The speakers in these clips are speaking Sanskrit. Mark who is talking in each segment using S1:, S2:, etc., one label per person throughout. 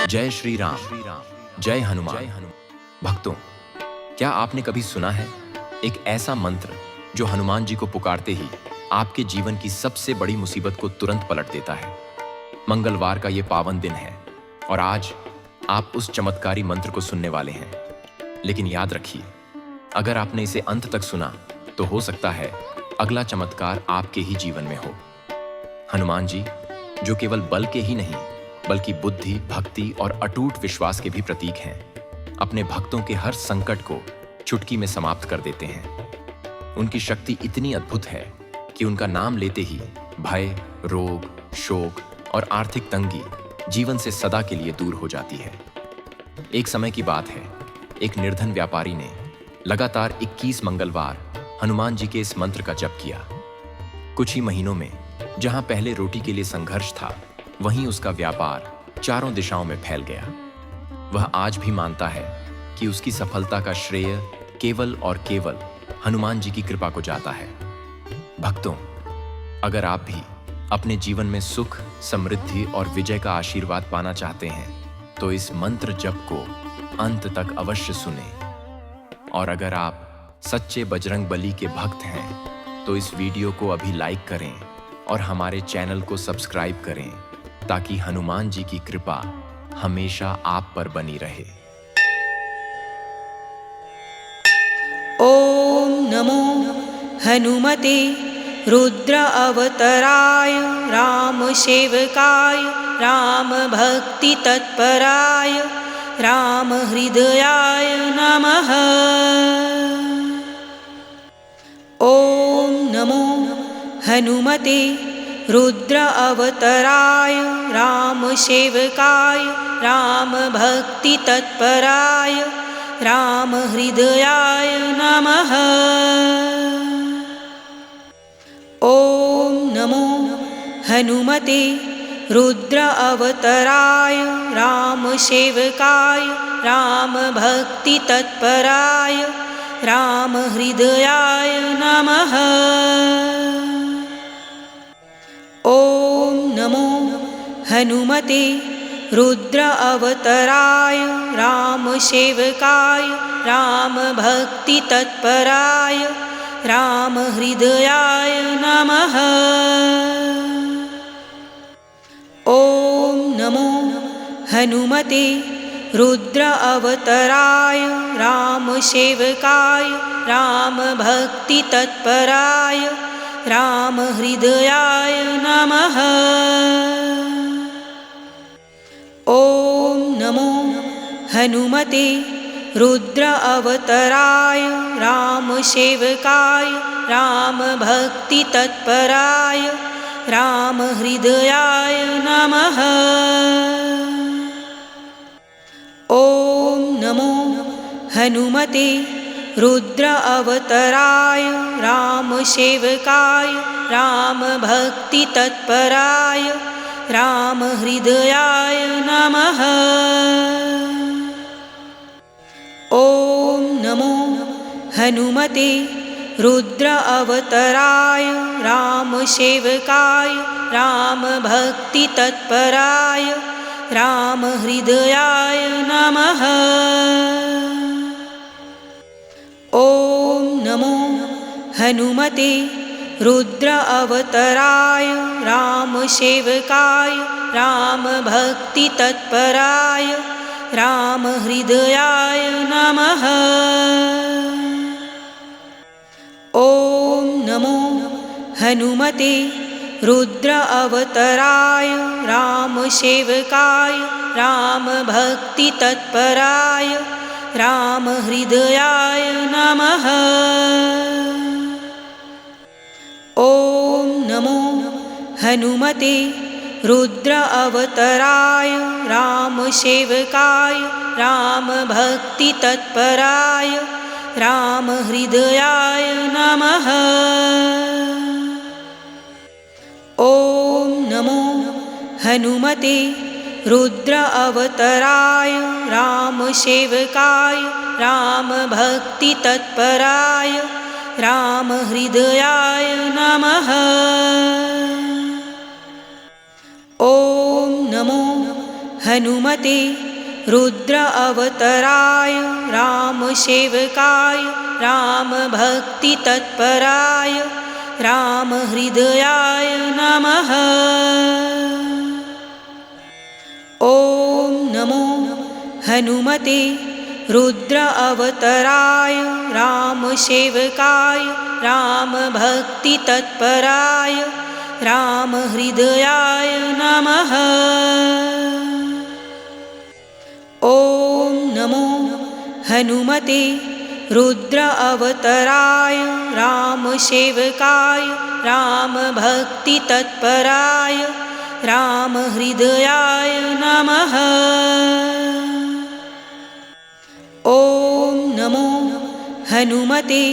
S1: जय श्री राम, जय हनुमान। भक्तों, क्या आपने कभी सुना है एक ऐसा मंत्र जो हनुमान जी को पुकारते ही आपके जीवन की सबसे बड़ी मुसीबत को तुरंत पलट देता है? मंगलवार का ये पावन दिन है और आज आप उस चमत्कारी मंत्र को सुनने वाले हैं। लेकिन याद रखिए, अगर आपने इसे अंत तक सुना तो हो सकता है अगला चमत्कार आपके ही जीवन में हो। हनुमान जी, जो केवल बल के ही नहीं बल्कि बुद्धि, भक्ति और अटूट विश्वास के भी प्रतीक हैं, अपने भक्तों के हर संकट को चुटकी में समाप्त कर देते हैं। उनकी शक्ति इतनी अद्भुत है कि उनका नाम लेते ही भय, रोग, शोक और आर्थिक तंगी जीवन से सदा के लिए दूर हो जाती है। एक समय की बात है, एक निर्धन व्यापारी ने लगातार 21 मंगलवार हनुमान जी के इस मंत्र का जप किया। कुछ ही महीनों में जहां पहले रोटी के लिए संघर्ष था, वहीं उसका व्यापार चारों दिशाओं में फैल गया। वह आज भी मानता है कि उसकी सफलता का श्रेय केवल और केवल हनुमान जी की कृपा को जाता है। भक्तों, अगर आप भी अपने जीवन में सुख, समृद्धि और विजय का आशीर्वाद पाना चाहते हैं तो इस मंत्र जप को अंत तक अवश्य सुनें। और अगर आप सच्चे बजरंग बली के भक्त हैं तो इस वीडियो को अभी लाइक करें और हमारे चैनल को सब्सक्राइब करें ताकि हनुमान जी की कृपा हमेशा आप पर बनी रहे।
S2: ओम नमो हनुमते रुद्र अवतराय राम सेवकाय राम भक्ति तत्पराय राम हृदयाय नमः। ओम नमो हनुमते रुद्र अवतराय राम सेवकाय राम भक्ति तत्पराय राम हृदयाय नमः। ओम नमो हनुमते रुद्र अवतराय राम सेवकाय राम भक्ति तत्पराय राम हृदयाय नमः। ओम नमो हनुमते रुद्र अवतराय राम सेवकाय राम भक्ति तत्पराय राम हृदयाय नमः। ओम नमो हनुमते रुद्र अवतराय राम सेवकाय राम भक्ति तत्पराय राम हृदयाय नमः। ओम नमो हनुमते रुद्र अवतराय राम सेवकाय राम भक्ति तत्पराय राम हृदयाय नमः। ओम नमो हनुमते रुद्र अवतराय राम सेवकाय राम भक्ति तत्पराय राम हृदयाय नमः। ओम नमो हनुमते रुद्र अवतराय राम सेवकाय राम भक्ति तत्पराय राम हृदयाय नमः। ओम नमो हनुमते रुद्र अवतराय राम सेवकाय राम भक्ति तत्पराय राम हृदयाय नमः। ओम नमो हनुमते रुद्र अवतराय राम सेवकाय राम भक्ति तत्पराय राम हृदयाय नमः। ओम नमो हनुमते रुद्र अवतराय राम सेवकाय राम भक्ति तत्पराय राम हृदयाय नमः। ओम नमो हनुमते रुद्र अवतराय राम सेवकाय राम भक्ति तत्पराय राम हृदयाय नमः। ओम नमो हनुमते रुद्र अवतराय रामसेवकाय रामभक्तितत्पराय रामहृदयाय नमः। ॐ नमो हनुमते रुद्र अवतराय रामसेवकाय रामभक्तितत्पराय रामहृदयाय नमः। ॐ नमो हनुमते रुद्र अवतराय रामसेवकाय रामभक्तितत्पराय रामहृदयाय नमः। ॐ नमो हनुमते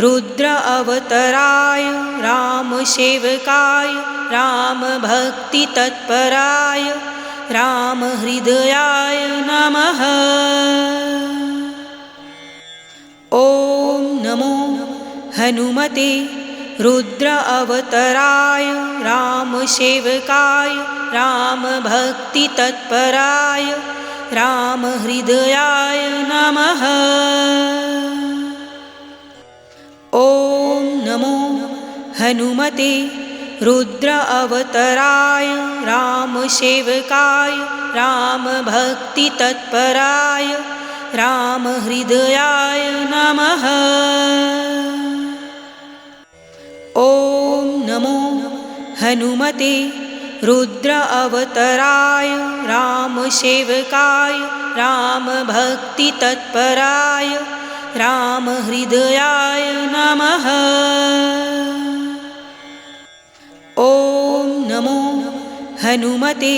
S2: रुद्र अवतराय रामसेवकाय रामभक्तितत्पराय रामहृदयाय नमः। ॐ नमो हनुमते रुद्र अवतराय रामसेवकाय रामभक्तितत्पराय रामहृदयाय नमः। ॐ नमो हनुमते रुद्र अवतराय रामसेवकाय रामभक्तितत्पराय रामहृदयाय नमः। ॐ नमो हनुमते रुद्र अवतराय रामसेवकाय रामभक्तितत्पराय रामहृदयाय नमः। ॐ नमो हनुमते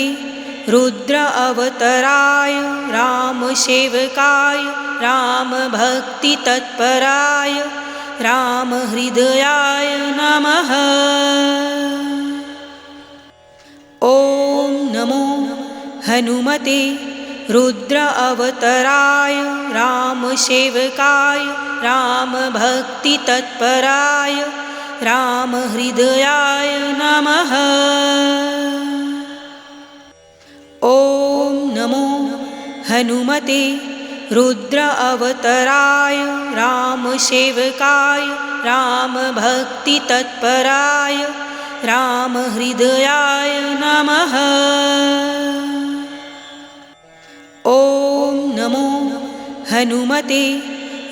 S2: रुद्र अवतराय रामसेवकाय रामभक्तितत्पराय रामहृदयाय नमः। ॐ नमो हनुमते रुद्र अवतराय रामसेवकाय रामभक्तितत्पराय रामहृदयाय नमः। ॐ नमो हनुमते रुद्र अवतराय रामसेवकाय रामभक्तितत्पराय रामहृदयाय नमः। ॐ नमो हनुमते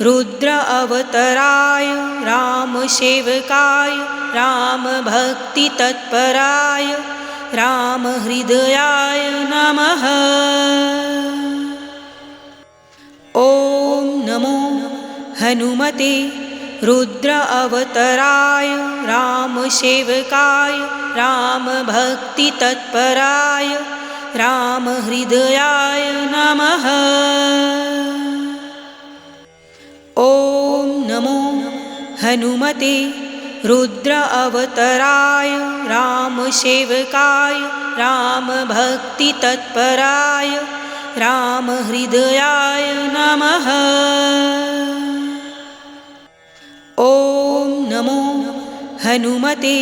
S2: रुद्र अवतराय रामसेवकाय रामभक्तितत्पराय रामहृदयाय नमः। ॐ नमो हनुमते रुद्र अवतराय रामसेवकाय रामभक्तितत्पराय रामहृदयाय नमः। ॐ नमो हनुमते रुद्र अवतराय रामसेवकाय रामभक्तितत्पराय रामहृदयाय नमः। ॐ नमो हनुमते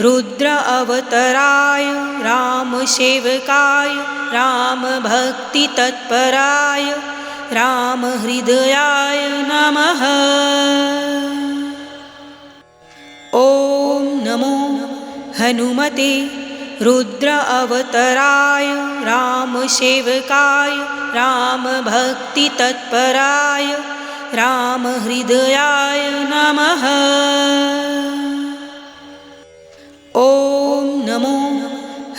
S2: रुद्र अवतराय रामसेवकाय रामभक्तितत्पराय रामहृदयाय नमः। ॐ नमो हनुमते रुद्र अवतराय रामसेवकाय रामभक्तितत्पराय रामहृदयाय नमः। ॐ नमो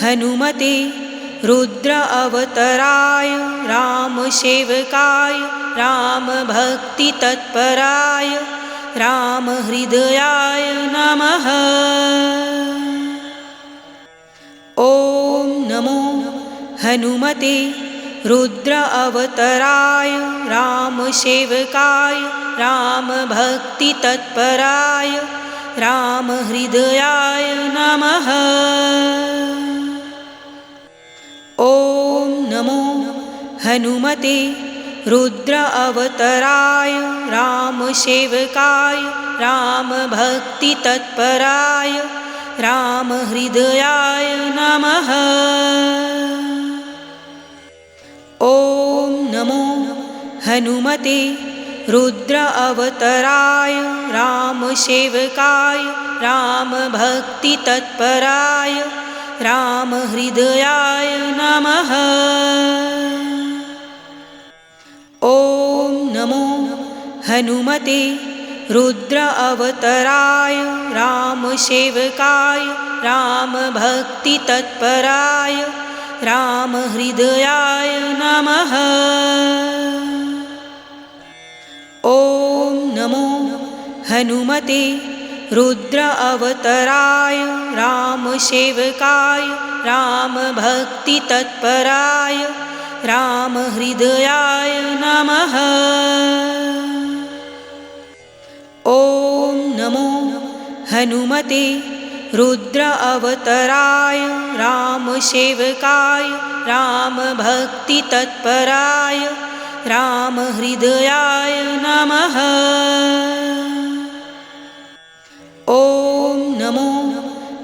S2: हनुमते रुद्र अवतराय रामसेवकाय रामभक्तितत्पराय रामहृदयाय नमः। ॐ नमो हनुमते रुद्र अवतराय रामसेवकाय रामभक्तितत्पराय रामहृदयाय नमः। ॐ नमो हनुमते रुद्र अवतराय रामसेवकाय रामभक्तितत्पराय रामहृदयाय नमः। हनुमते रुद्र अवतराय रामसेवकाय रामभक्तितत्पराय रामहृदयाय नमः। ॐ नमो हनुमते रुद्र अवतराय रामसेवकाय रामभक्तितत्पराय रामहृदयाय नमः। ॐ नमो हनुमते रुद्र अवतराय रामसेवकाय रामभक्तितत्पराय रामहृदयाय नमः। ॐ नमो हनुमते रुद्र अवतराय रामसेवकाय रामभक्तितत्पराय रामहृदयाय नमः। ॐ नमो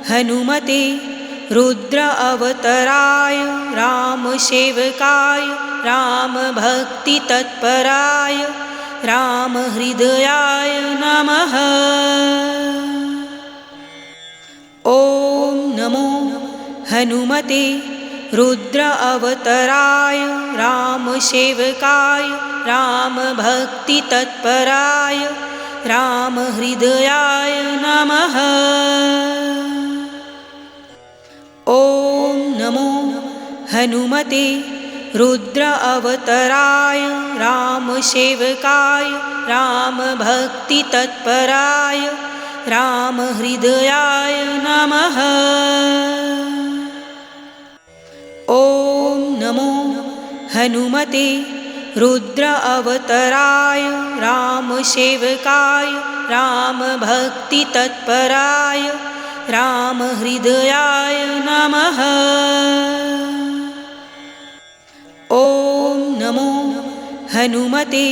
S2: हनुमते रुद्र अवतराय रामसेवकाय रामभक्तितत्पराय रामहृदयाय नमः। ॐ नमो हनुमते रुद्र अवतराय रामसेवकाय रामभक्तितत्पराय रामहृदयाय नमः। ॐ नमो हनुमते रुद्र अवतराय रामसेवकाय रामभक्तितत्पराय रामहृदयाय नमः। ॐ नमो हनुमते रुद्र अवतराय रामसेवकाय रामभक्तितत्पराय रामहृदयाय नमः। ॐ नमो हनुमते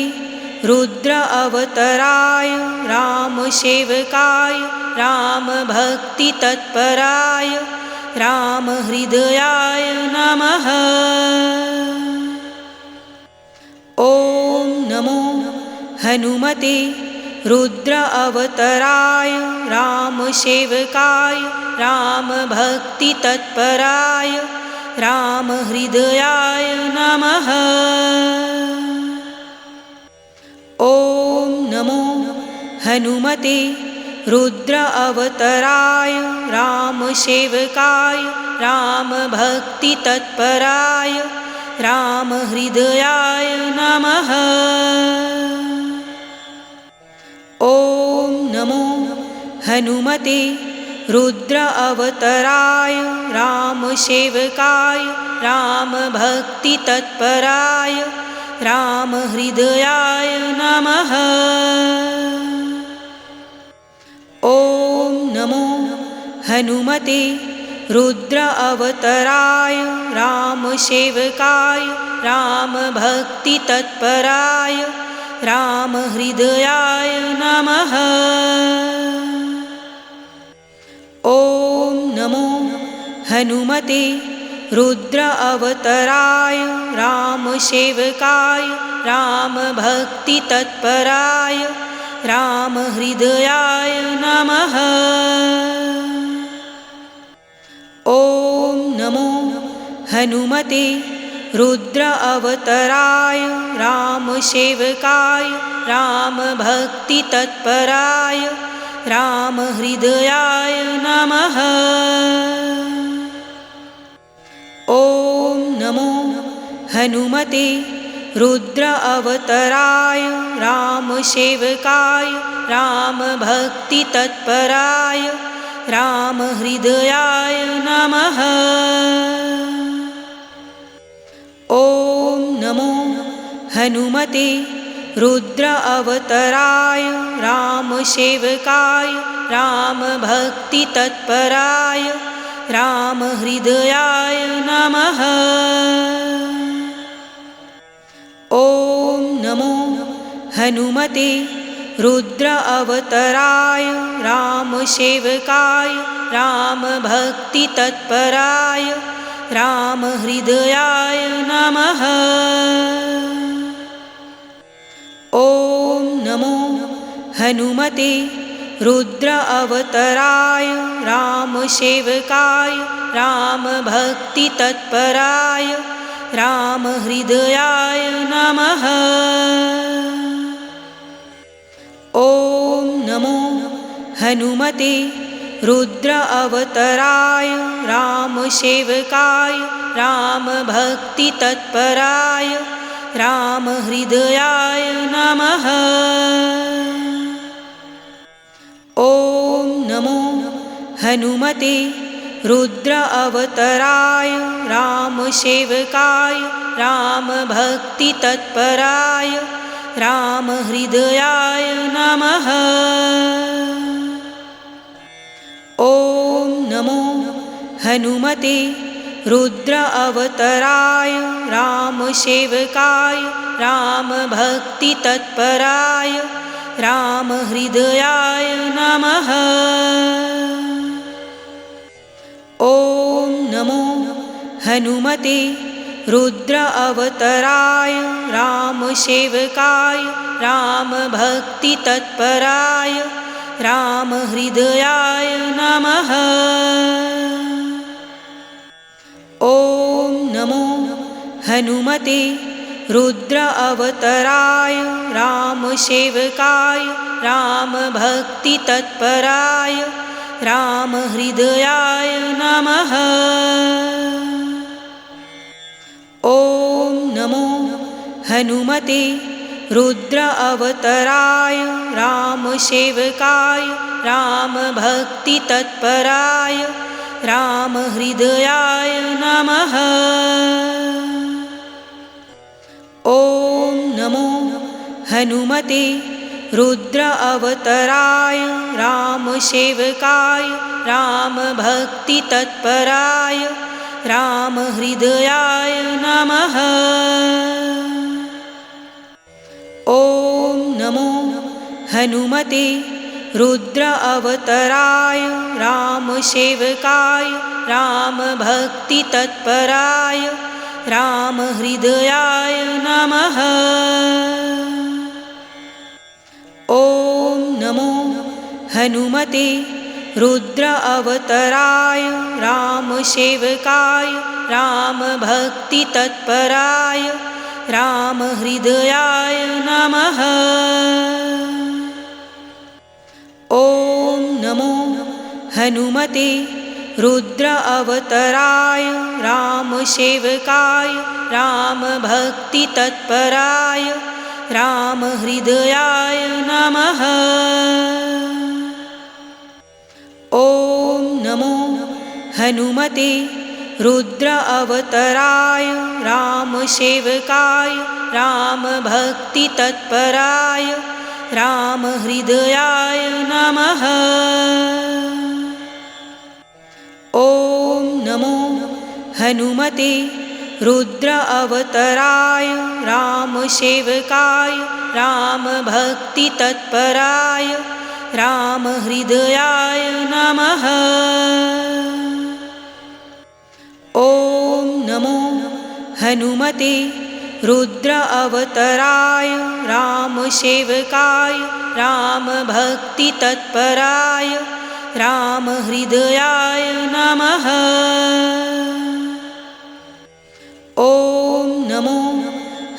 S2: रुद्र अवतराय रामसेवकाय रामभक्तितत्पराय रामहृदयाय नमः। ॐ नमो हनुमते रुद्र अवतराय रामसेवकाय रामभक्तितत्पराय रामहृदयाय नमः। ॐ नमो हनुमते रुद्र अवतराय रामसेवकाय रामभक्तितत्पराय रामहृदयाय नमः। ॐ नमो हनुमते रुद्र अवतराय रामसेवकाय रामभक्तितत्पराय रामहृदयाय नमः। ॐ नमो हनुमते रुद्र अवतराय रामसेवकाय रामभक्तितत्पराय रामहृदयाय नमः। ॐ नमो हनुमते रुद्र अवतराय रामसेवकाय रामभक्तितत्पराय रामहृदयाय नमः। ॐ नमो हनुमते रुद्र अवतराय रामसेवकाय रामभक्तितत्पराय रामहृदयाय नमः। ॐ नमो हनुमते रुद्र अवतराय रामसेवकाय रामभक्तितत्पराय रामहृदयाय नमः। ॐ नमो हनुमते रुद्र अवतराय रामसेवकाय रामभक्तितत्पराय रामहृदयाय नमः। ॐ नमो हनुमते रुद्र अवतराय रामसेवकाय रामभक्तितत्पराय रामहृदयाय नमः। हनुमते रुद्र अवतराय रामसेवकाय रामभक्तितत्पराय रामहृदयाय नमः। ॐ नमो हनुमते रुद्र अवतराय रामसेवकाय रामभक्तितत्पराय रामहृदयाय नमः। ॐ नमो हनुमते रुद्र अवतराय रामसेवकाय रामभक्तितत्पराय रामहृदयाय नमः। ॐ नमो हनुमते रुद्र अवतराय रामसेवकाय रामभक्तितत्पराय रामहृदयाय नमः। ॐ नमो हनुमते रुद्र अवतराय रामसेवकाय रामभक्तितत्पराय रामहृदयाय नमः। ॐ नमो हनुमते रुद्र अवतराय रामसेवकाय रामभक्तितत्पराय रामहृदयाय नमः। ॐ नमो हनुमते रुद्र अवतराय रामसेवकाय रामभक्तितत्पराय रामहृदयाय नमः। ॐ नमो हनुमते रुद्र अवतराय रामसेवकाय रामभक्तितत्पराय रामहृदयाय नमः। ॐ नमो हनुमते रुद्र अवतराय रामसेवकाय रामभक्तितत्पराय रामहृदयाय नमः। ॐ नमो हनुमते रुद्र अवतराय रामसेवकाय रामभक्तितत्पराय रामहृदयाय नमः। ॐ नमो हनुमते रुद्र अवतराय रामसेवकाय रामभक्तितत्पराय रामहृदयाय नमः। ॐ नमो हनुमते रुद्र अवतराय रामसेवकाय रामभक्तितत्पराय रामहृदयाय नमः। ॐ नमो हनुमते रुद्र अवतराय रामसेवकाय रामभक्तितत्पराय रामहृदयाय नमः। ॐ नमो हनुमते रुद्र अवतराय रामसेवकाय रामभक्तितत्पराय रामहृदयाय नमः। ॐ नमो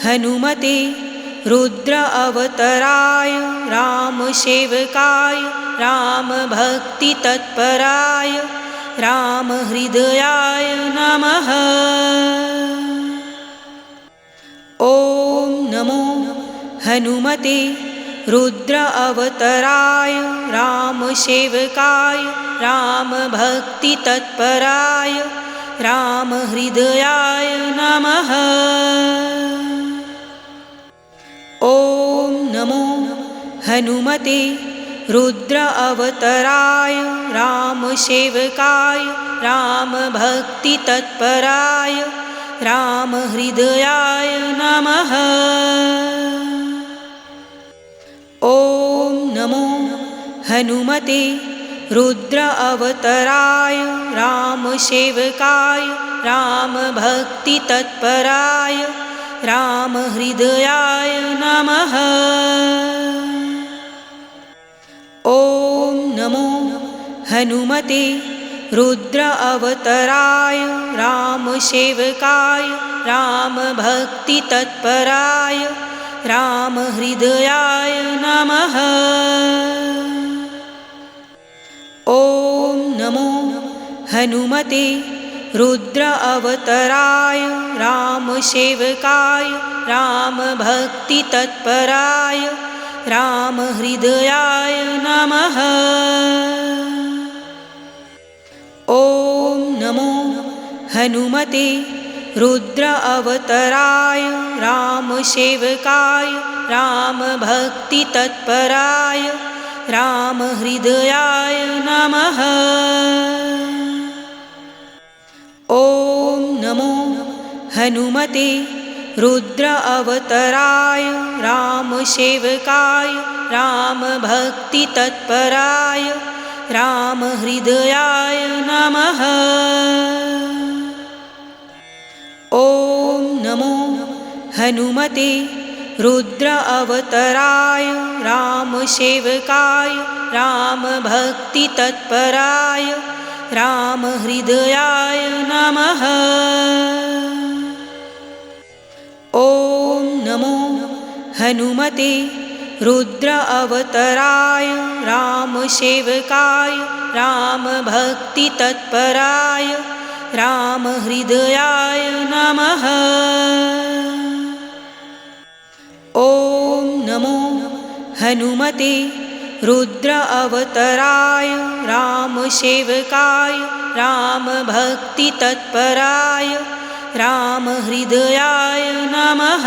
S2: हनुमते रुद्र अवतराय रामसेवकाय रामभक्तितत्पराय रामहृदयाय नमः। ॐ नमो हनुमते रुद्र अवतराय रामसेवकाय रामभक्तितत्पराय रामहृदयाय नमः। ॐ नमो हनुमते रुद्र अवतराय रामसेवकाय रामभक्तितत्पराय रामहृदयाय नमः। ॐ नमो हनुमते रुद्र अवतराय रामसेवकाय रामभक्तितत्पराय रामहृदयाय नमः। ॐ नमो हनुमते रुद्र अवतराय रामसेवकाय रामभक्तितत्पराय रामहृदयाय नमः। ॐ नमो हनुमते रुद्र अवतराय रामसेवकाय रामभक्तितत्पराय रामहृदयाय नमः। ॐ नमो हनुमते रुद्र अवतराय रामसेवकाय रामभक्तितत्पराय रामहृदयाय नमः। ॐ नमो हनुमते रुद्र अवतराय रामसेवकाय रामभक्तितत्पराय रामहृदयाय नमः। ॐ नमो हनुमते रुद्र अवतराय रामसेवकाय रामभक्तितत्पराय रामहृदयाय नमः। ॐ नमो हनुमते रुद्र अवतराय रामसेवकाय रामभक्तितत्पराय रामहृदयाय नमः। ॐ नमो हनुमते रुद्र अवतराय रामसेवकाय रामभक्तितत्पराय रामहृदयाय नमः।